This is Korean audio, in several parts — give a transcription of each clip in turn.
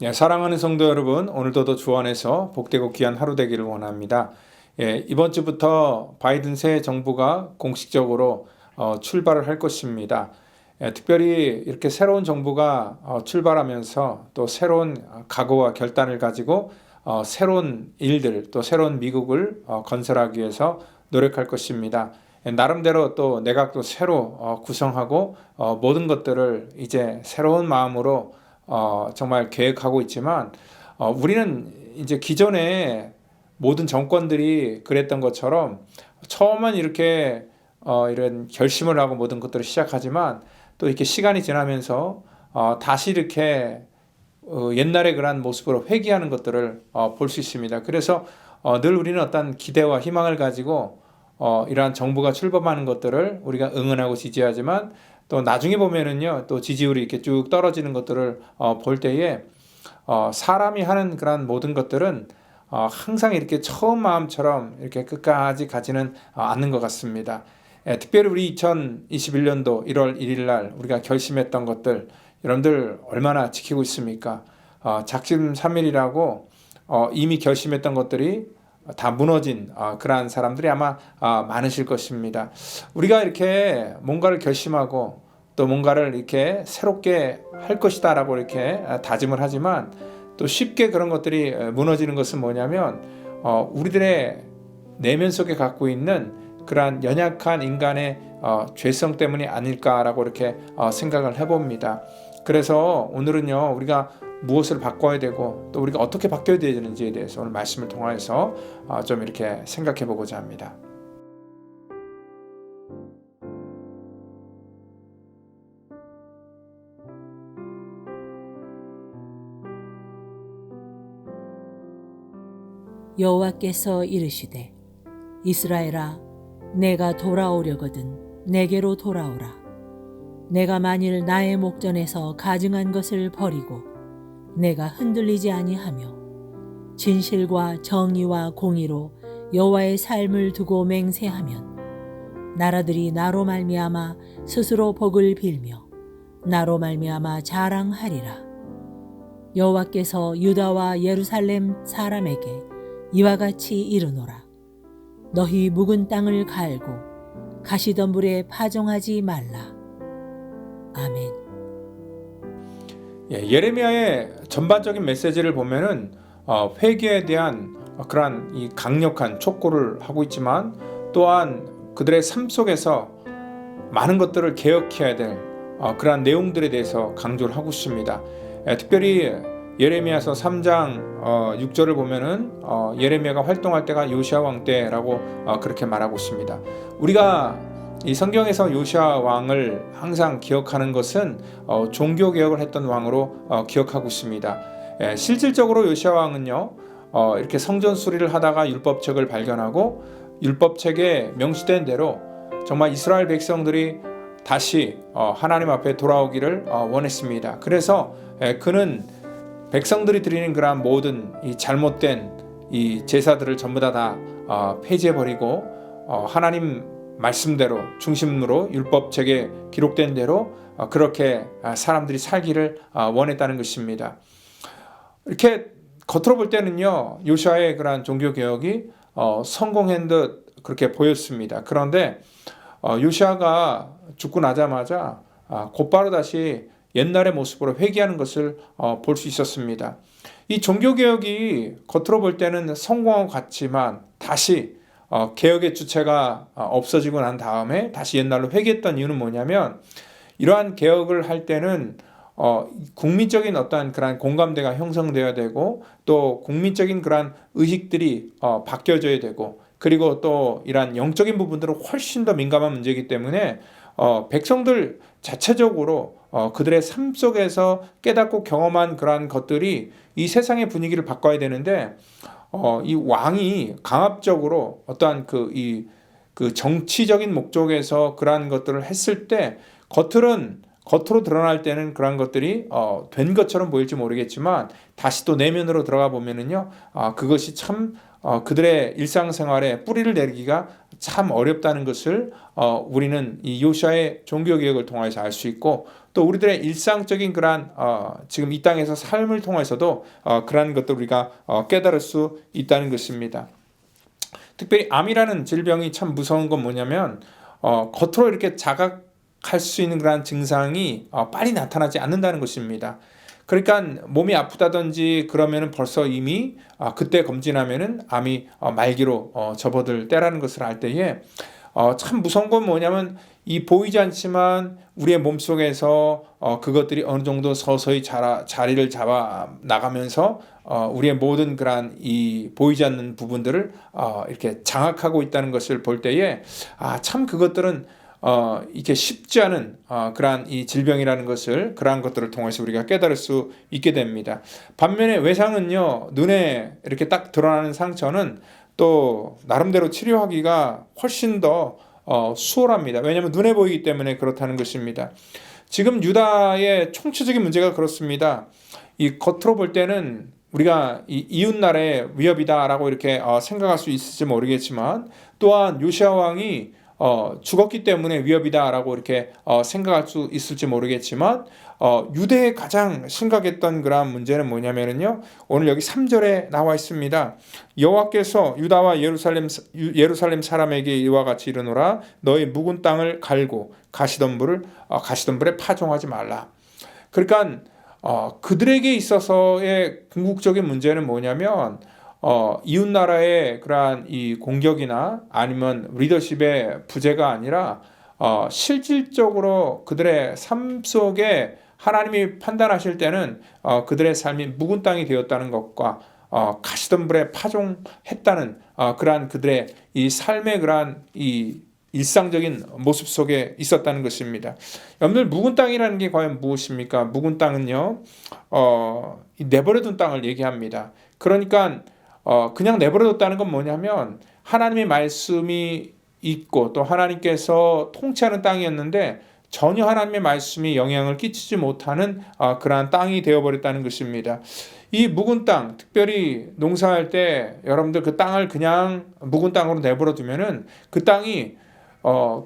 사랑하는 성도 여러분, 오늘도 더 주 안에서 복되고 귀한 하루 되기를 원합니다. 이번 주부터 바이든 새 정부가 공식적으로 출발을 할 것입니다. 특별히 이렇게 새로운 정부가 출발하면서 또 새로운 각오와 결단을 가지고 새로운 일들, 또 새로운 미국을 건설하기 위해서 노력할 것입니다. 나름대로 또 내각도 새로 구성하고 모든 것들을 이제 새로운 마음으로 정말 계획하고 있지만 우리는 이제 기존에 모든 정권들이 그랬던 것처럼 처음은 이렇게 이런 결심을 하고 모든 것들을 시작하지만 또 이렇게 시간이 지나면서 다시 이렇게 옛날의 그런 모습으로 회귀하는 것들을 볼 수 있습니다. 그래서 늘 우리는 어떤 기대와 희망을 가지고 이러한 정부가 출범하는 것들을 우리가 응원하고 지지하지만 또 나중에 보면은요, 또 지지율이 이렇게 쭉 떨어지는 것들을 볼 때에 사람이 하는 그런 모든 것들은 항상 이렇게 처음 마음처럼 이렇게 끝까지 가지는 않는 것 같습니다. 특별히 우리 2021년도 1월 1일 날 우리가 결심했던 것들, 여러분들 얼마나 지키고 있습니까? 작심 삼일이라고 이미 결심했던 것들이 다 무너진 그러한 사람들이 아마 많으실 것입니다. 우리가 이렇게 뭔가를 결심하고 또 뭔가를 이렇게 새롭게 할 것이다라고 이렇게 다짐을 하지만 또 쉽게 그런 것들이 무너지는 것은 뭐냐면 우리들의 내면 속에 갖고 있는 그러한 연약한 인간의 죄성 때문이 아닐까라고 이렇게 생각을 해봅니다. 그래서 오늘은요, 우리가 무엇을 바꿔야 되고 또 우리가 어떻게 바뀌어야 되는지에 대해서 오늘 말씀을 통해서 좀 이렇게 생각해 보고자 합니다. 여호와께서 이르시되 이스라엘아 내가 돌아오려거든 내게로 돌아오라. 내가 만일 나의 목전에서 가증한 것을 버리고 내가 흔들리지 아니하며 진실과 정의와 공의로 여호와의 삶을 두고 맹세하면 나라들이 나로 말미암아 스스로 복을 빌며 나로 말미암아 자랑하리라. 여호와께서 유다와 예루살렘 사람에게 이와 같이 이르노라. 너희 묵은 땅을 갈고 가시덤불에 파종하지 말라. 아멘. 예레미야의 전반적인 메시지를 보면은 회개에 대한 그러한 이 강력한 촉구를 하고 있지만 또한 그들의 삶 속에서 많은 것들을 개혁해야 될 그러한 내용들에 대해서 강조를 하고 있습니다. 특별히 예레미야서 3장 6절을 보면은 예레미야가 활동할 때가 요시야 왕 때라고 그렇게 말하고 있습니다. 우리가 이 성경에서 요시야 왕을 항상 기억하는 것은 종교 개혁을 했던 왕으로 기억하고 있습니다. 실질적으로 요시야 왕은요, 이렇게 성전 수리를 하다가 율법책을 발견하고 율법책에 명시된 대로 정말 이스라엘 백성들이 다시 하나님 앞에 돌아오기를 원했습니다. 그래서 그는 백성들이 드리는 그러한 모든 이 잘못된 이 제사들을 전부 다 폐지해버리고 하나님 말씀대로 중심으로 율법책에 기록된 대로 그렇게 사람들이 살기를 원했다는 것입니다. 이렇게 겉으로 볼 때는요, 요시아의 그러한 종교 개혁이 성공한 듯 그렇게 보였습니다. 그런데 요시아가 죽고 나자마자 곧바로 다시 옛날의 모습으로 회귀하는 것을 볼 수 있었습니다. 이 종교 개혁이 겉으로 볼 때는 성공한 것 같지만 다시 개혁의 주체가 없어지고 난 다음에 다시 옛날로 회귀했던 이유는 뭐냐면 이러한 개혁을 할 때는 국민적인 어떠한 그런 공감대가 형성되어야 되고 또 국민적인 그런 의식들이 바뀌어져야 되고 그리고 또 이러한 영적인 부분들은 훨씬 더 민감한 문제이기 때문에 백성들 자체적으로 그들의 삶 속에서 깨닫고 경험한 그러한 것들이 이 세상의 분위기를 바꿔야 되는데 이 왕이 강압적으로 어떠한 그 정치적인 목적에서 그러한 것들을 했을 때 겉으로 드러날 때는 그런 것들이 된 것처럼 보일지 모르겠지만 다시 또 내면으로 들어가 보면은요, 그것이 참 그들의 일상생활에 뿌리를 내리기가 참 어렵다는 것을 우리는 이 요시아의 종교개혁을 통해서 알 수 있고, 또 우리들의 일상적인 그러한 지금 이 땅에서 삶을 통해서도 그러한 것들 우리가 깨달을 수 있다는 것입니다. 특별히 암이라는 질병이 참 무서운 건 뭐냐면 겉으로 이렇게 자각할 수 있는 그러한 증상이 빨리 나타나지 않는다는 것입니다. 그러니까 몸이 아프다든지 그러면은 벌써 이미 그때 검진하면은 암이 말기로 접어들 때라는 것을 알 때에 참 무서운 건 뭐냐면 이 보이지 않지만 우리의 몸속에서 그것들이 어느 정도 서서히 자리를 잡아 나가면서 우리의 모든 그러한 이 보이지 않는 부분들을 이렇게 장악하고 있다는 것을 볼 때에 참 그것들은 이게 쉽지 않은 그러한 이 질병이라는 것을, 그러한 것들을 통해서 우리가 깨달을 수 있게 됩니다. 반면에 외상은요, 눈에 이렇게 딱 드러나는 상처는 또 나름대로 치료하기가 훨씬 더 수월합니다. 왜냐하면 눈에 보이기 때문에 그렇다는 것입니다. 지금 유다의 총체적인 문제가 그렇습니다. 이 겉으로 볼 때는 우리가 이 이웃나라의 위협이다라고 이렇게 생각할 수 있을지 모르겠지만, 또한 요시아 왕이 죽었기 때문에 위협이다라고 이렇게 생각할 수 있을지 모르겠지만, 유대의 가장 심각했던 그런 문제는 뭐냐면요, 오늘 여기 3절에 나와 있습니다. 여호와께서 유다와 예루살렘 사람에게 이와 같이 이르노라. 너희 묵은 땅을 갈고 가시덤불에 파종하지 말라. 그러니까 그들에게 있어서의 궁극적인 문제는 뭐냐면 이웃 나라의 그러한 이 공격이나 아니면 리더십의 부재가 아니라 실질적으로 그들의 삶 속에 하나님이 판단하실 때는 그들의 삶이 묵은 땅이 되었다는 것과 가시덤불에 파종했다는 그러한 그들의 이 삶의 그러한 이 일상적인 모습 속에 있었다는 것입니다. 여러분들, 묵은 땅이라는 게 과연 무엇입니까? 묵은 땅은요, 내버려둔 땅을 얘기합니다. 그러니까 그냥 내버려뒀다는 건 뭐냐면 하나님의 말씀이 있고 또 하나님께서 통치하는 땅이었는데 전혀 하나님의 말씀이 영향을 끼치지 못하는 그러한 땅이 되어버렸다는 것입니다. 이 묵은 땅, 특별히 농사할 때 여러분들 그 땅을 그냥 묵은 땅으로 내버려두면은 그 땅이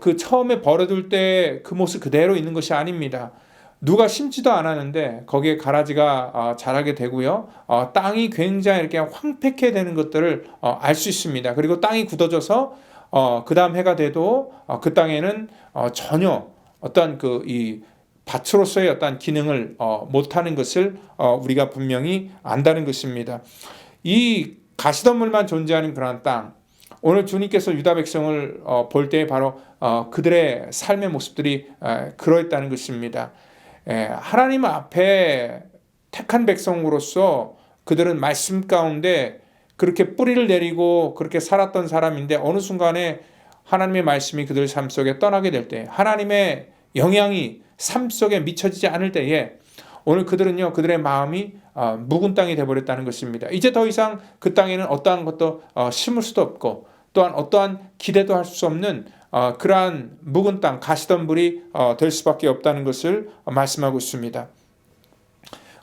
그 처음에 버려둘 때 그 모습 그대로 있는 것이 아닙니다. 누가 심지도 않았는데 거기에 가라지가 자라게 되고요. 땅이 굉장히 이렇게 황폐케 되는 것들을 알 수 있습니다. 그리고 땅이 굳어져서 그 다음 해가 돼도 그 땅에는 전혀 어떤 이 밭으로서의 어떤 기능을 못하는 것을 우리가 분명히 안다는 것입니다. 이 가시덤불만 존재하는 그러한 땅, 오늘 주님께서 유다 백성을 볼 때 바로 그들의 삶의 모습들이 그러했다는 것입니다. 하나님 앞에 택한 백성으로서 그들은 말씀 가운데 그렇게 뿌리를 내리고 그렇게 살았던 사람인데, 어느 순간에 하나님의 말씀이 그들 삶 속에 떠나게 될 때, 하나님의 영향이 삶 속에 미쳐지지 않을 때에 오늘 그들은요, 그들의 마음이 묵은 땅이 되어버렸다는 것입니다. 이제 더 이상 그 땅에는 어떠한 것도 심을 수도 없고 또한 어떠한 기대도 할 수 없는 그러한 묵은 땅, 가시덤불이 될 수밖에 없다는 것을 말씀하고 있습니다.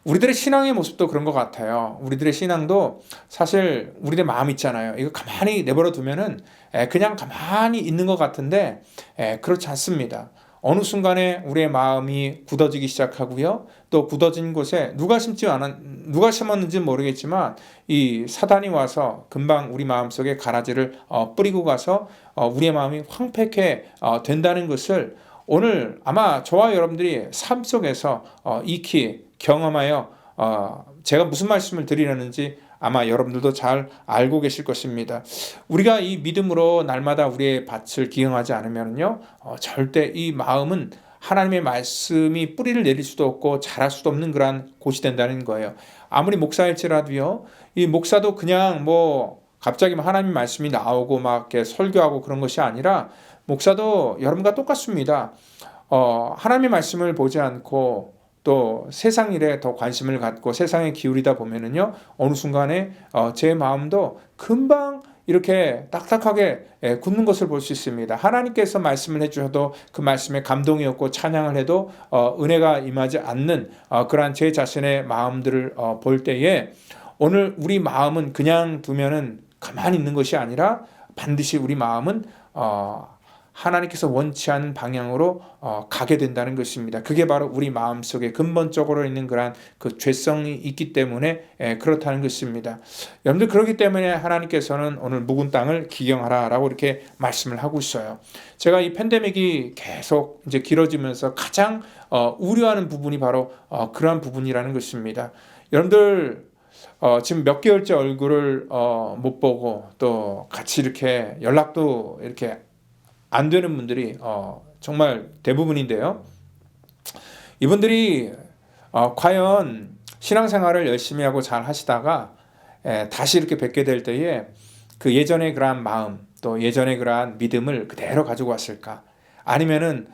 우리들의 신앙의 모습도 그런 것 같아요. 우리들의 신앙도 사실 우리의 마음 있잖아요. 이거 가만히 내버려 두면은 그냥 가만히 있는 것 같은데 그렇지 않습니다. 어느 순간에 우리의 마음이 굳어지기 시작하고요. 또 굳어진 곳에 누가 심었는지 모르겠지만 이 사단이 와서 금방 우리 마음속에 가라지를 뿌리고 가서 우리의 마음이 황폐케 된다는 것을 오늘 아마 저와 여러분들이 삶 속에서 익히 경험하여 제가 무슨 말씀을 드리려는지 아마 여러분들도 잘 알고 계실 것입니다. 우리가 이 믿음으로 날마다 우리의 밭을 기경하지 않으면요, 절대 이 마음은 하나님의 말씀이 뿌리를 내릴 수도 없고 자랄 수도 없는 그러한 곳이 된다는 거예요. 아무리 목사일지라도요, 이 목사도 그냥 갑자기 하나님의 말씀이 나오고 막 이렇게 설교하고 그런 것이 아니라, 목사도 여러분과 똑같습니다. 하나님의 말씀을 보지 않고 또 세상 일에 더 관심을 갖고 세상에 기울이다 보면은요, 어느 순간에 제 마음도 금방 이렇게 딱딱하게 굳는 것을 볼 수 있습니다. 하나님께서 말씀을 해주셔도 그 말씀에 감동이 없고 찬양을 해도 은혜가 임하지 않는 그러한 제 자신의 마음들을 볼 때에 오늘 우리 마음은 그냥 두면은 가만히 있는 것이 아니라 반드시 우리 마음은 하나님께서 원치 않은 방향으로 가게 된다는 것입니다. 그게 바로 우리 마음속에 근본적으로 있는 그러한 그 죄성이 있기 때문에 그렇다는 것입니다. 여러분들, 그렇기 때문에 하나님께서는 오늘 묵은 땅을 기경하라라고 이렇게 말씀을 하고 있어요. 제가 이 팬데믹이 계속 이제 길어지면서 가장 우려하는 부분이 바로 그러한 부분이라는 것입니다. 여러분들, 지금 몇 개월째 얼굴을 못 보고 또 같이 이렇게 연락도 이렇게 안 되는 분들이 정말 대부분인데요. 이분들이 과연 신앙생활을 열심히 하고 잘 하시다가 다시 이렇게 뵙게 될 때에 그 예전의 그러한 마음, 또 예전의 그러한 믿음을 그대로 가지고 왔을까? 아니면은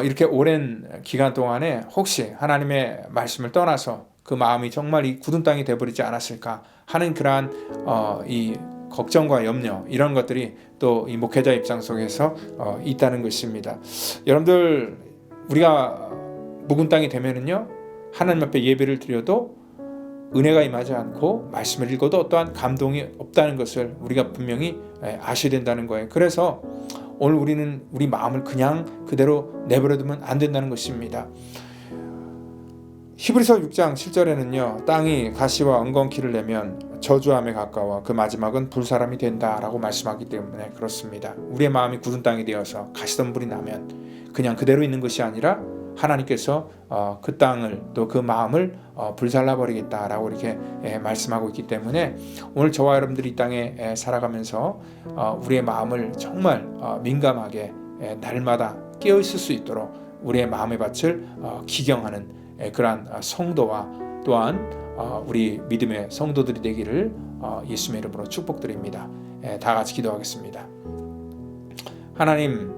이렇게 오랜 기간 동안에 혹시 하나님의 말씀을 떠나서 그 마음이 정말 이 굳은 땅이 되어버리지 않았을까 하는 그러한 이 걱정과 염려, 이런 것들이 또 이 목회자 입장 속에서 있다는 것입니다. 여러분들, 우리가 묵은 땅이 되면은요, 하나님 앞에 예배를 드려도 은혜가 임하지 않고 말씀을 읽어도 어떠한 감동이 없다는 것을 우리가 분명히 아셔야 된다는 거예요. 그래서 오늘 우리는 우리 마음을 그냥 그대로 내버려두면 안 된다는 것입니다. 히브리서 6장 7절에는요, 땅이 가시와 엉겅퀴를 내면 저주함에 가까워 그 마지막은 불사람이 된다라고 말씀하기 때문에 그렇습니다. 우리의 마음이 굳은 땅이 되어서 가시덤불이 나면 그냥 그대로 있는 것이 아니라 하나님께서 그 땅을 또 그 마음을 불살라 버리겠다라고 이렇게 말씀하고 있기 때문에 오늘 저와 여러분들이 이 땅에 살아가면서 우리의 마음을 정말 민감하게 날마다 깨어 있을 수 있도록 우리의 마음의 밭을 기경하는 그러한 성도와 또한 우리 믿음의 성도들이 되기를 예수님의 이름으로 축복드립니다. 다 같이 기도하겠습니다. 하나님,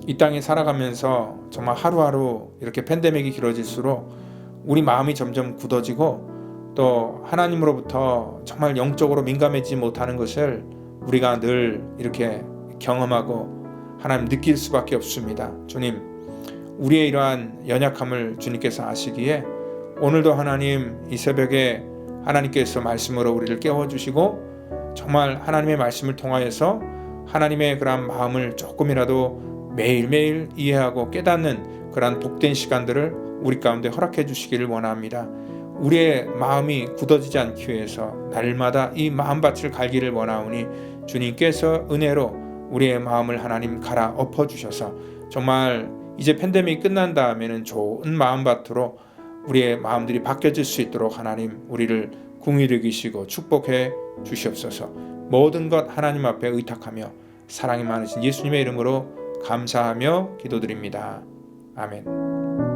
이 땅에 살아가면서 정말 하루하루 이렇게 팬데믹이 길어질수록 우리 마음이 점점 굳어지고 또 하나님으로부터 정말 영적으로 민감해지지 못하는 것을 우리가 늘 이렇게 경험하고 하나님 느낄 수밖에 없습니다. 주님, 우리의 이러한 연약함을 주님께서 아시기에 오늘도 하나님, 이 새벽에 하나님께서 말씀으로 우리를 깨워주시고 정말 하나님의 말씀을 통하여서 하나님의 그런 마음을 조금이라도 매일매일 이해하고 깨닫는 그런 복된 시간들을 우리 가운데 허락해 주시기를 원합니다. 우리의 마음이 굳어지지 않기 위해서 날마다 이 마음밭을 갈기를 원하오니 주님께서 은혜로 우리의 마음을 하나님 갈아 엎어주셔서 정말 이제 팬데믹이 끝난 다음에는 좋은 마음밭으로 우리의 마음들이 바뀌어질 수 있도록 하나님 우리를 긍휼히 여기시고 축복해 주시옵소서. 모든 것 하나님 앞에 의탁하며 사랑이 많으신 예수님의 이름으로 감사하며 기도드립니다. 아멘.